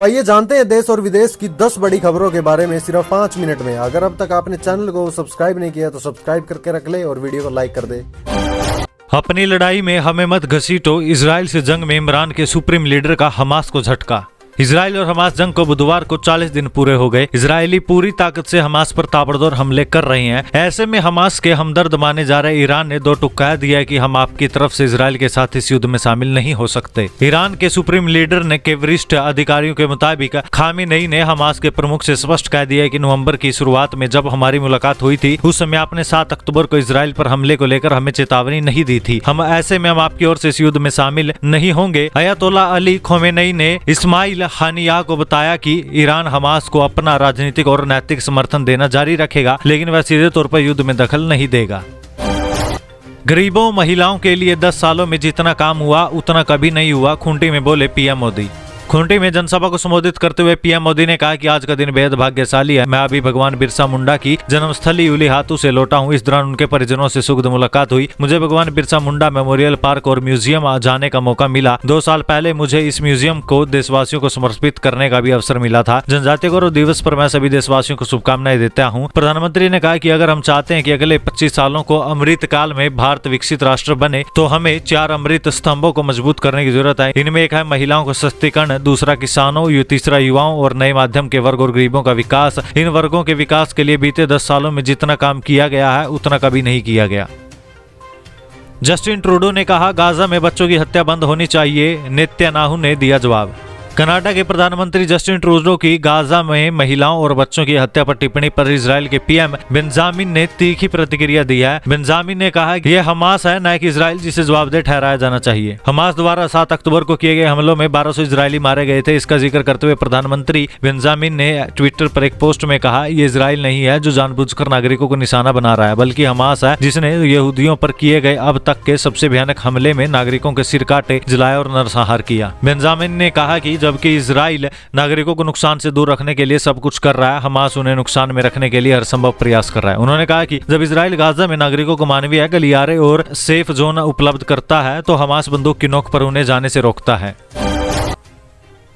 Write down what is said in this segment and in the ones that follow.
आइए जानते हैं देश और विदेश की 10 बड़ी खबरों के बारे में सिर्फ 5 मिनट में। अगर अब तक आपने चैनल को सब्सक्राइब नहीं किया तो सब्सक्राइब करके रख ले और वीडियो को लाइक कर दे। अपनी लड़ाई में हमें मत घसीटो, इजराइल से जंग में इमरान के सुप्रीम लीडर का हमास को झटका। इजराइल और हमास जंग को बुधवार को 40 दिन पूरे हो गए। इजरायली पूरी ताकत से हमास पर ताबड़तोड़ हमले कर रहे हैं। ऐसे में हमास के हमदर्द माने जा रहे ईरान ने दो टूक कह दिया है कि हम आपकी तरफ से इजराइल के साथ इस युद्ध में शामिल नहीं हो सकते। ईरान के सुप्रीम लीडर ने के वरिष्ठ अधिकारियों के मुताबिक खामेनेई ने हमास के प्रमुख से स्पष्ट कह दिया है कि नवंबर की शुरुआत में जब हमारी मुलाकात हुई थी उस समय आपने 7 अक्टूबर को इजराइल पर हमले को लेकर हमें चेतावनी नहीं दी थी। हम ऐसे में हम आपकी ओर से इस युद्ध में शामिल नहीं होंगे। अयतोल्ला अली खोमेनेई ने इस्माइल हानिया को बताया कि ईरान हमास को अपना राजनीतिक और नैतिक समर्थन देना जारी रखेगा, लेकिन वह सीधे तौर पर युद्ध में दखल नहीं देगा। गरीबों महिलाओं के लिए 10 सालों में जितना काम हुआ उतना कभी नहीं हुआ, खूंटी में बोले पीएम मोदी। खूंटी में जनसभा को संबोधित करते हुए पीएम मोदी ने कहा कि आज का दिन बेहद भाग्यशाली है। मैं अभी भगवान बिरसा मुंडा की जन्मस्थली उलीहातू से लौटा हूं। इस दौरान उनके परिजनों से सुखद मुलाकात हुई। मुझे भगवान बिरसा मुंडा मेमोरियल पार्क और म्यूजियम जाने का मौका मिला। 2 साल पहले मुझे इस म्यूजियम को देशवासियों को समर्पित करने का भी अवसर मिला था। जनजातीय गौरव दिवस पर मैं सभी देशवासियों को शुभकामनाएं देता हूँ। प्रधानमंत्री ने कहा कि अगर हम चाहते हैं कि अगले 25 सालों को अमृत काल में भारत विकसित राष्ट्र बने तो हमें 4 अमृत स्तंभों को मजबूत करने की जरूरत है। इनमें एक है महिलाओं को सशक्तिकरण, दूसरा किसानों, तीसरा युवाओं और नए माध्यम के वर्ग और गरीबों का विकास। इन वर्गों के विकास के लिए बीते 10 सालों में जितना काम किया गया है उतना कभी नहीं किया गया। जस्टिन ट्रूडो ने कहा गाजा में बच्चों की हत्या बंद होनी चाहिए, नेतन्याहू ने दिया जवाब। कनाडा के प्रधानमंत्री जस्टिन ट्रूडो की गाजा में महिलाओं और बच्चों की हत्या पर टिप्पणी पर इजराइल के पीएम बेंजामिन ने तीखी प्रतिक्रिया दी है। बेंजामिन ने कहा कि यह हमास है न कि इजराइल जिसे जवाबदेह ठहराया जाना चाहिए। हमास द्वारा 7 अक्टूबर को किए गए हमलों में 1200 इजरायली मारे गए थे। इसका जिक्र करते हुए प्रधानमंत्री बेंजामिन ने ट्विटर पर एक पोस्ट में कहा ये इजराइल नहीं है जो जानबूझकर नागरिकों को निशाना बना रहा है, बल्कि हमास है जिसने यहूदियों पर किए गए अब तक के सबसे भयानक हमले में नागरिकों के सिर काटे, जलाए और नरसंहार किया। बेंजामिन ने कहा कि जबकि इजराइल नागरिकों को नुकसान से दूर रखने के लिए सब कुछ कर रहा है, हमास उन्हें नुकसान में रखने के लिए हर संभव प्रयास कर रहा है। उन्होंने कहा कि जब इजराइल गाजा में नागरिकों को मानवीय गलियारे और सेफ जोन उपलब्ध करता है तो हमास बंदूक की नोक पर उन्हें जाने से रोकता है।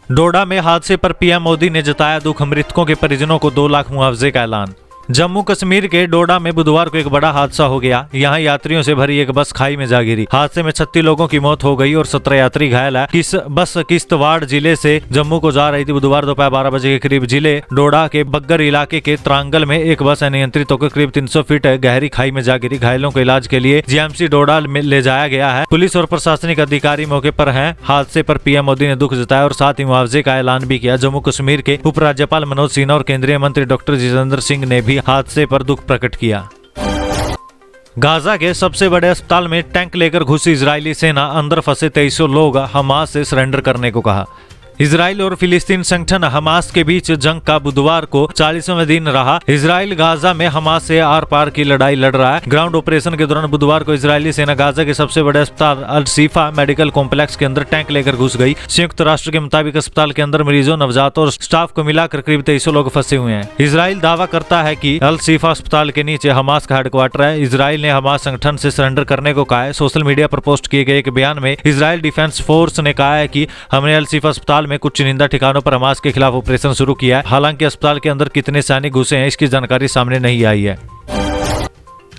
डोडा में हादसे पर पीएम मोदी ने जताया दुख, मृतकों के परिजनों को 2 लाख मुआवजे का ऐलान। जम्मू कश्मीर के डोडा में बुधवार को एक बड़ा हादसा हो गया। यहाँ यात्रियों से भरी एक बस खाई में जा गिरी। हादसे में 36 लोगों की मौत हो गई और 17 यात्री घायल है। बस किश्तवाड़ जिले से जम्मू को जा रही थी। बुधवार दोपहर 12 बजे के करीब जिले डोडा के बग्गर इलाके के त्रांगल में एक बस अनियंत्रित होकर करीब 300 फीट गहरी खाई में जा गिरी। घायलों को इलाज के लिए जीएमसी डोडा में ले जाया गया है। पुलिस और प्रशासनिक अधिकारी मौके पर हैं। हादसे पर पीएम मोदी ने दुख जताया और साथ ही मुआवजे का ऐलान भी किया। जम्मू कश्मीर के उपराज्यपाल मनोज सिन्हा और केंद्रीय मंत्री डॉक्टर जितेंद्र सिंह ने भी हादसे पर दुख प्रकट किया। गाजा के सबसे बड़े अस्पताल में टैंक लेकर घुसी इजरायली सेना, अंदर फंसे 2300 लोग, हमास से सरेंडर करने को कहा। इजराइल और फिलिस्तीन संगठन हमास के बीच जंग का बुधवार को 40वां दिन रहा। इजराइल गाजा में हमास से आर पार की लड़ाई लड़ रहा है। ग्राउंड ऑपरेशन के दौरान बुधवार को इजरायली सेना गाजा के सबसे बड़े अस्पताल अल शिफा मेडिकल कॉम्प्लेक्स के अंदर टैंक लेकर घुस गई। संयुक्त राष्ट्र के मुताबिक अस्पताल के अंदर मरीजों, नवजातों और स्टाफ को मिलाकर करीब 2300 लोग फंसे हुए हैं। इजराइल दावा करता है कि अल शिफा अस्पताल के नीचे हमास का हेडक्वार्टर है। इजराइल ने हमास संगठन से सरेंडर करने को कहा है। सोशल मीडिया पर पोस्ट किए गए एक बयान में इजराइल डिफेंस फोर्स ने कहा है कि हमने अल शिफा अस्पताल में कुछ चुनिंदा ठिकानों पर हमास के खिलाफ ऑपरेशन शुरू किया है। हालांकि अस्पताल के अंदर कितने सैनिक घुसे हैं इसकी जानकारी सामने नहीं आई है।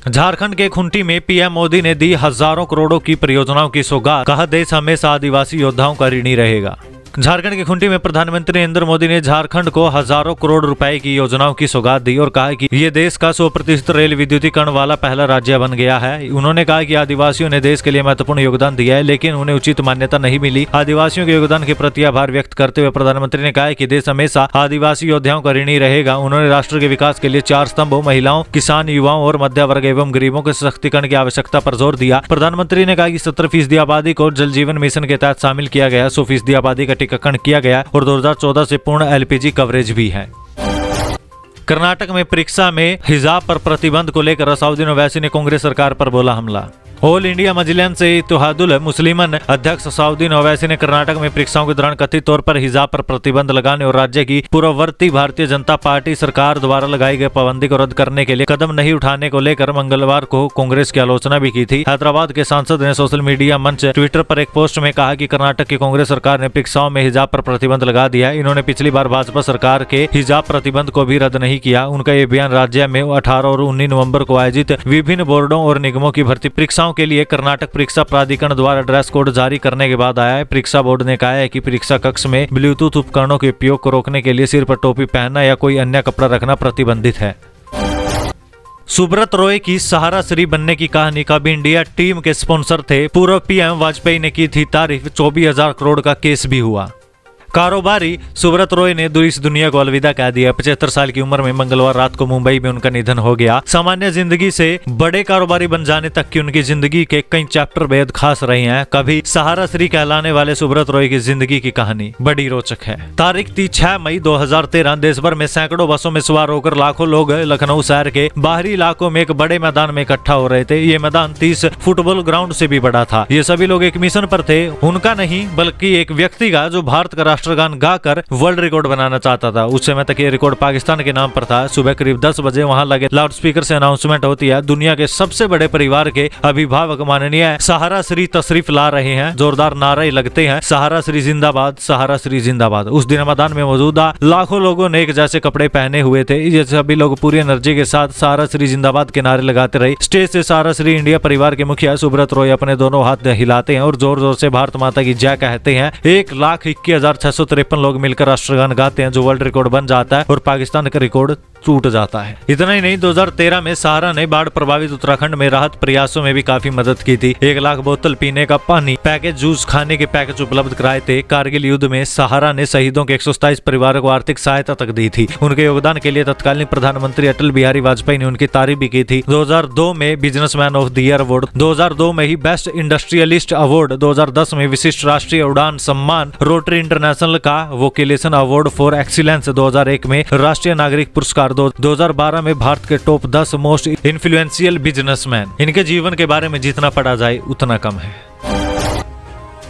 झारखंड के खूंटी में पीएम मोदी ने दी हजारों करोड़ों की परियोजनाओं की सौगात, कहा देश हमेशा आदिवासी योद्धाओं का ऋणी रहेगा। झारखंड के खूंटी में प्रधानमंत्री नरेंद्र मोदी ने झारखंड को हजारों करोड़ रुपए की योजनाओं की सौगात दी और कहा कि ये देश का 100% रेल विद्युतीकरण वाला पहला राज्य बन गया है। उन्होंने कहा कि आदिवासियों ने देश के लिए महत्वपूर्ण योगदान दिया है, लेकिन उन्हें उचित मान्यता नहीं मिली। आदिवासियों के योगदान के प्रति आभार व्यक्त करते हुए प्रधानमंत्री ने कहा कि देश हमेशा आदिवासी योद्धाओं का ऋणी रहेगा। उन्होंने राष्ट्र के विकास के लिए 4 स्तंभों, महिलाओं, किसान, युवाओं और मध्य वर्ग एवं गरीबों के सशक्तिकरण की आवश्यकता पर जोर दिया। प्रधानमंत्री ने कहा कि 70% आबादी को जल जीवन मिशन के तहत शामिल किया गया, 100% आबादी का टीकाकरण किया गया और 2014 से पूर्ण एलपीजी कवरेज भी है। कर्नाटक में परीक्षा में हिजाब पर प्रतिबंध को लेकर असाउद्दीन ओवैसी ने कांग्रेस सरकार पर बोला हमला। ऑल इंडिया मजलिस इत्तेहादुल मुस्लिमीन अध्यक्ष सलाउद्दीन ओवैसी ने कर्नाटक में परीक्षाओं के दौरान कथित तौर पर हिजाब पर प्रतिबंध लगाने और राज्य की पूर्ववर्ती भारतीय जनता पार्टी सरकार द्वारा लगाई गई पाबंदी को रद्द करने के लिए कदम नहीं उठाने को लेकर मंगलवार को कांग्रेस की आलोचना भी की थी। हैदराबाद के सांसद ने सोशल मीडिया मंच ट्विटर पर एक पोस्ट में कहा कि कर्नाटक की कांग्रेस सरकार ने परीक्षाओं में हिजाब पर प्रतिबंध लगा दिया। इन्होंने पिछली बार भाजपा सरकार के हिजाब प्रतिबंध को भी रद्द नहीं किया। उनका ये बयान राज्य में 18 और 19 नवंबर को आयोजित विभिन्न बोर्डों और निगमों की भर्ती परीक्षाओं के लिए कर्नाटक परीक्षा प्राधिकरण द्वारा ड्रेस कोड जारी करने के बाद आया है। परीक्षा बोर्ड ने कहा है कि परीक्षा कक्ष में ब्लूटूथ उपकरणों के उपयोग को रोकने के लिए सिर पर टोपी पहनना या कोई अन्य कपड़ा रखना प्रतिबंधित है। सुब्रत रॉय की सहारा श्री बनने की कहानी कब इंडिया टीम के स्पॉन्सर थे। पूर्व पीएम वाजपेयी ने की थी तारीफ। 24,000 करोड़ का केस भी हुआ। कारोबारी सुब्रत रॉय ने इस दुनिया को अलविदा कह दिया। 75 साल की उम्र में मंगलवार रात को मुंबई में उनका निधन हो गया। सामान्य जिंदगी से बड़े कारोबारी बन जाने तक की उनकी जिंदगी के कई चैप्टर बेहद खास रहे हैं। कभी सहारा श्री कहलाने वाले सुब्रत रॉय की जिंदगी की कहानी बड़ी रोचक है। तारीख 6 मई 2013 देश भर में सैकड़ों बसों में सवार होकर लाखों लोग लखनऊ शहर के बाहरी इलाकों में एक बड़े मैदान में इकट्ठा हो रहे थे। ये मैदान 30 फुटबॉल ग्राउंड से भी बड़ा था। ये सभी लोग एक मिशन पर थे, उनका नहीं बल्कि एक व्यक्ति का, जो भारत का राष्ट्रगान गाकर वर्ल्ड रिकॉर्ड बनाना चाहता था। उस समय तक ये रिकॉर्ड पाकिस्तान के नाम पर था। सुबह करीब 10 बजे वहां लगे लाउडस्पीकर से अनाउंसमेंट होती है। दुनिया के सबसे बड़े परिवार के अभिभावक माननीय सहारा श्री तशरीफ ला रहे हैं। जोरदार नारे लगते हैं, सहारा श्री जिंदाबाद, सहारा श्री जिंदाबाद। उस दिन मैदान में मौजूदा लाखों लोगों ने एक जैसे कपड़े पहने हुए थे। ये सभी लोग पूरी एनर्जी के साथ सहारा श्री जिंदाबाद के नारे लगाते रहे। स्टेज से सहारा श्री इंडिया परिवार के मुखिया सुब्रत रॉय अपने दोनों हाथ हिलाते हैं और जोर जोर से भारत माता की जय कहते हैं। 1,21,653 लोग मिलकर राष्ट्रगान गाते हैं, जो वर्ल्ड रिकॉर्ड बन जाता है और पाकिस्तान का रिकॉर्ड टूट जाता है। इतना ही नहीं, 2013 में सहारा ने बाढ़ प्रभावित उत्तराखंड में राहत प्रयासों में भी काफी मदद की थी। 1 लाख बोतल पीने का पानी, पैकेज जूस, खाने के पैकेज उपलब्ध कराए थे। कारगिल युद्ध में सहारा ने शहीदों के 127 परिवारों को आर्थिक सहायता तक दी थी। उनके योगदान के लिए तत्कालीन प्रधानमंत्री अटल बिहारी वाजपेयी ने उनकी तारीफ भी की थी। 2002 में businessman of the year award, 2002 में ही बेस्ट इंडस्ट्रियलिस्ट अवार्ड, 2010 में विशिष्ट राष्ट्रीय उड़ान सम्मान, रोटरी इंटरनेशनल का वोकेलेशन अवार्ड फॉर एक्सीलेंस, 2001 में राष्ट्रीय नागरिक पुरस्कार, 2012 में भारत के टॉप 10 मोस्ट इन्फ्लुएंशियल बिजनेसमैन। इनके जीवन के बारे में जितना पढ़ा जाए उतना कम है।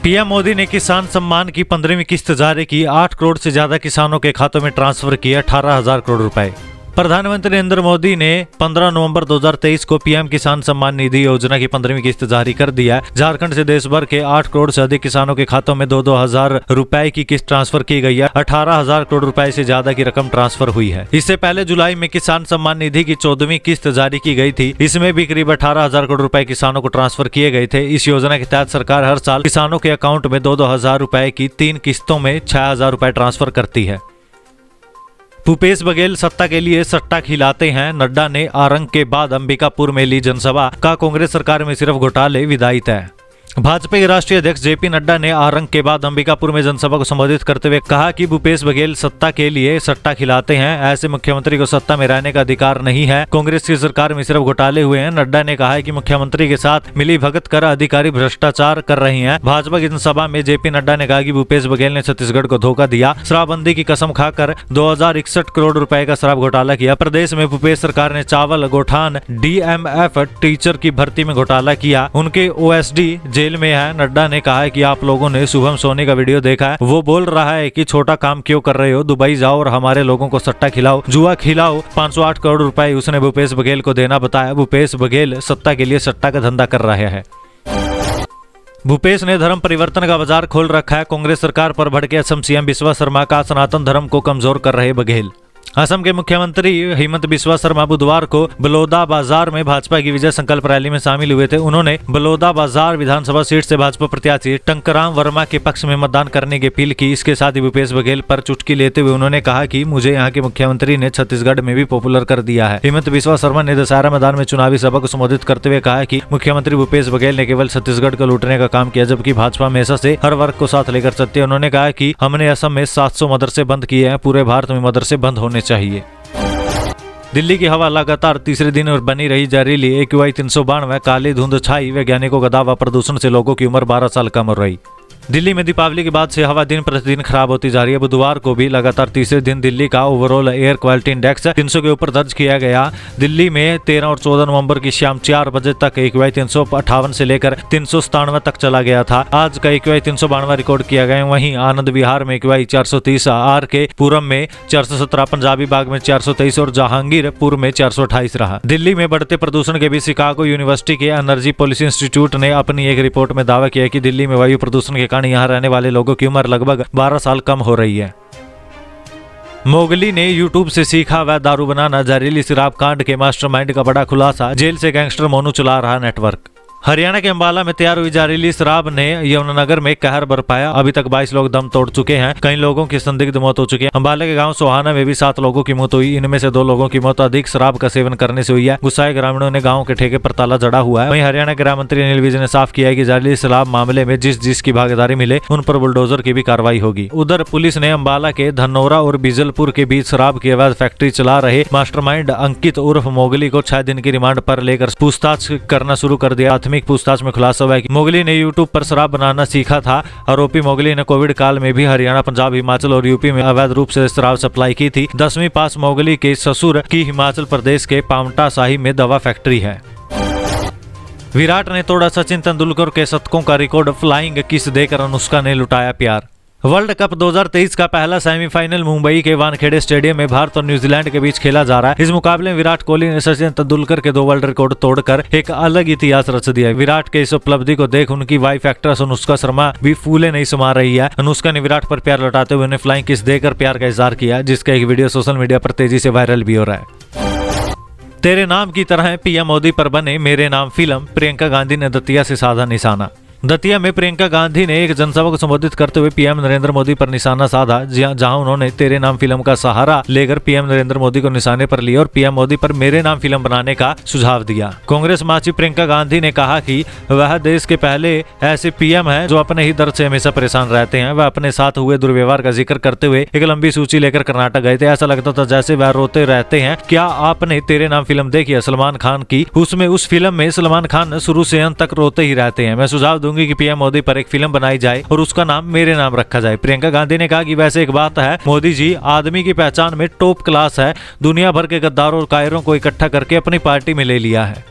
पीएम मोदी ने किसान सम्मान की 15वीं किस्त जारी की। 8 करोड़ से ज्यादा किसानों के खातों में ट्रांसफर किए 18,000 करोड़ रुपए। प्रधानमंत्री नरेंद्र मोदी ने 15 नवंबर 2023 को पीएम किसान सम्मान निधि योजना की 15वीं किस्त जारी कर दिया। झारखंड से देश भर के 8 करोड़ से अधिक किसानों के खातों में 2-2 हजार रुपए की किस्त ट्रांसफर की गई है। 18,000 करोड़ रुपए से ज्यादा की रकम ट्रांसफर हुई है। इससे पहले जुलाई में किसान सम्मान निधि की 14वीं किस्त जारी की गई थी। इसमें भी करीब 18,000 करोड़ रुपए किसानों को ट्रांसफर किए गए थे। इस योजना के तहत सरकार हर साल किसानों के अकाउंट में 2-2 हजार रुपए की 3 किस्तों में 6,000 रुपए ट्रांसफर करती है। भूपेश बघेल सत्ता के लिए सट्टा खिलाते हैं। नड्डा ने आरंग के बाद अंबिकापुर में ली जनसभा, का कांग्रेस सरकार में सिर्फ घोटाले विदाई तय। भाजपा के राष्ट्रीय अध्यक्ष जेपी नड्डा ने आरंग के बाद अंबिकापुर में जनसभा को संबोधित करते हुए कहा कि भूपेश बघेल सत्ता के लिए सट्टा खिलाते हैं। ऐसे मुख्यमंत्री को सत्ता में रहने का अधिकार नहीं है। कांग्रेस की सरकार में सिर्फ घोटाले हुए हैं। नड्डा ने कहा है कि मुख्यमंत्री के साथ मिली भगत कर अधिकारी भ्रष्टाचार कर रहे हैं। भाजपा की जनसभा में जेपी नड्डा ने कहा कि भूपेश बघेल ने छत्तीसगढ़ को धोखा दिया। शराबबंदी की कसम खाकर 2061 करोड़ रुपए का शराब घोटाला किया। प्रदेश में भूपेश सरकार ने चावल, गोठान, डीएमएफ टीचर की भर्ती में घोटाला किया। उनके ओएसडी जेल में है। नड्डा ने कहा है कि आप लोगों ने शुभम सोनी का वीडियो देखा है। वो बोल रहा है कि छोटा काम क्यों कर रहे हो, दुबई जाओ और हमारे लोगों को सट्टा खिलाओ, जुआ खिलाओ। 508 करोड़ रुपए उसने भूपेश बघेल को देना बताया। भूपेश बघेल सत्ता के लिए सट्टा का धंधा कर रहे हैं। भूपेश ने धर्म परिवर्तन का बाजार खोल रखा है। कांग्रेस सरकार पर भड़के असम सीएम बिस्वा शर्मा का सनातन धर्म को कमजोर कर रहे बघेल। असम के मुख्यमंत्री हेमंत बिस्वा शर्मा बुधवार को बलौदा बाजार में भाजपा की विजय संकल्प रैली में शामिल हुए थे। उन्होंने बलौदा बाजार विधानसभा सीट से भाजपा प्रत्याशी टंकराम वर्मा के पक्ष में मतदान करने की अपील की। इसके साथ ही भूपेश बघेल पर चुटकी लेते हुए उन्होंने कहा कि मुझे यहाँ के मुख्यमंत्री ने छत्तीसगढ़ में भी पॉपुलर कर दिया है। हेमंत बिस्वा शर्मा ने दशहरा मैदान में चुनावी सभा को संबोधित करते हुए कहा कि मुख्यमंत्री भूपेश बघेल ने केवल छत्तीसगढ़ को लूटने का काम किया, जबकि भाजपा हमेशा से हर वर्ग को साथ लेकर चलती है। उन्होंने कहा कि हमने असम में 700 मदरसे बंद किए हैं, पूरे भारत में मदरसे बंद होने चाहिए। दिल्ली की हवा लगातार तीसरे दिन और बनी रही जहरीली। AQI 392, काली धुंध छाई। वैज्ञानिकों का दावा, प्रदूषण से लोगों की उम्र 12 साल कम हो रही। दिल्ली में दीपावली के बाद से हवा दिन प्रतिदिन खराब होती जा रही है। बुधवार को भी लगातार तीसरे दिन दिल्ली का ओवरऑल एयर क्वालिटी इंडेक्स 300 के ऊपर दर्ज किया गया। दिल्ली में 13 और 14 नवंबर की शाम 4 बजे तक AQI 358 से लेकर 397 तक चला गया था। आज का AQI 392 रिकॉर्ड किया गया। वहीं आनंद विहार में AQI 430, आर के पुरम में 417, पंजाबी बाग में 423 और जहांगीरपुर में 428 रहा। दिल्ली में बढ़ते प्रदूषण के बीच शिकागो यूनिवर्सिटी के एनर्जी पॉलिसी इंस्टीट्यूट ने अपनी एक रिपोर्ट में दावा किया कि दिल्ली में वायु प्रदूषण के कारण यहाँ रहने वाले लोगों की उम्र लगभग 12 साल कम हो रही है। मोगली ने यूट्यूब से सीखा वह दारू बनाना। जहरीली शराब कांड के मास्टरमाइंड का बड़ा खुलासा। जेल से गैंगस्टर मोनू चला रहा नेटवर्क। हरियाणा के अंबाला में तैयार हुई जहरीली शराब ने यमुनानगर में कहर बरपाया। अभी तक 22 लोग दम तोड़ चुके हैं। कई लोगों की संदिग्ध मौत हो चुकी है। अंबाला के गांव सोहाना में भी 7 लोगों की मौत हुई। इनमें से 2 लोगों की मौत अधिक शराब का सेवन करने से हुई है। गुस्साए ग्रामीणों ने गांव के ठेके पर ताला जड़ा हुआ है। वहीं हरियाणा के गृह मंत्री अनिल विज ने साफ किया है कि जहरीली शराब मामले में जिसकी भागीदारी मिले उन पर बुलडोजर की भी कार्रवाई होगी। उधर पुलिस ने अंबाला के धनौरा और बीजलपुर के बीच शराब की अवैध फैक्ट्री चला रहे मास्टरमाइंड अंकित उर्फ मोगली को 6 दिन की रिमांड पर लेकर पूछताछ करना शुरू कर दिया। प्राथमिक पूछताछ में खुलासा हुआ है कि मोगली ने यूट्यूब पर शराब बनाना सीखा था। आरोपी मोगली ने कोविड काल में भी हरियाणा, पंजाब, हिमाचल और यूपी में अवैध रूप से शराब सप्लाई की थी। 10वीं पास मोगली के ससुर की हिमाचल प्रदेश के पावंटा साहिब में दवा फैक्ट्री है। विराट ने तोड़ा सचिन तेंदुलकर के शतकों का रिकॉर्ड। फ्लाइंग किस देकर अनुष्का ने लुटाया प्यार। वर्ल्ड कप 2023 का पहला सेमीफाइनल मुंबई के वानखेड़े स्टेडियम में भारत और न्यूजीलैंड के बीच खेला जा रहा है। इस मुकाबले में विराट कोहली ने सचिन तेंदुलकर के 2 वर्ल्ड रिकॉर्ड तोड़कर एक अलग इतिहास रच दिया। विराट के इस उपलब्धि को देख उनकी वाइफ एक्ट्रेस अनुष्का शर्मा भी फूले नहीं समा रही है। अनुष्का ने विराट पर प्यार लौटाते हुए उन्हें फ्लाइंग किस देकर प्यार का इजहार किया, जिसका एक वीडियो सोशल मीडिया पर तेजी से वायरल भी हो रहा है। तेरे नाम की तरह पीएम मोदी पर बने मेरे नाम फिल्म। प्रियंका गांधी ने दतिया से साधा निशाना। दतिया में प्रियंका गांधी ने एक जनसभा को संबोधित करते हुए पीएम नरेंद्र मोदी पर निशाना साधा, जहां उन्होंने तेरे नाम फिल्म का सहारा लेकर पीएम नरेंद्र मोदी को निशाने पर लिया और पीएम मोदी पर मेरे नाम फिल्म बनाने का सुझाव दिया। कांग्रेस महासचिव प्रियंका गांधी ने कहा कि वह देश के पहले ऐसे पीएम हैं जो अपने ही दर्द से हमेशा परेशान रहते हैं। वह अपने साथ हुए दुर्व्यवहार का जिक्र करते हुए एक लंबी सूची लेकर कर्नाटक गए थे। ऐसा लगता था जैसे वह रोते रहते हैं। क्या आपने तेरे नाम फिल्म देखी है सलमान खान की? उसमें उस फिल्म में सलमान खान शुरू से अंत तक रोते ही रहते हैं। मैं सुझाव दूंगी कि पीएम मोदी पर एक फिल्म बनाई जाए और उसका नाम मेरे नाम रखा जाए। प्रियंका गांधी ने कहा कि वैसे एक बात है, मोदी जी आदमी की पहचान में टॉप क्लास है। दुनिया भर के गद्दारों और कायरों को इकट्ठा करके अपनी पार्टी में ले लिया है।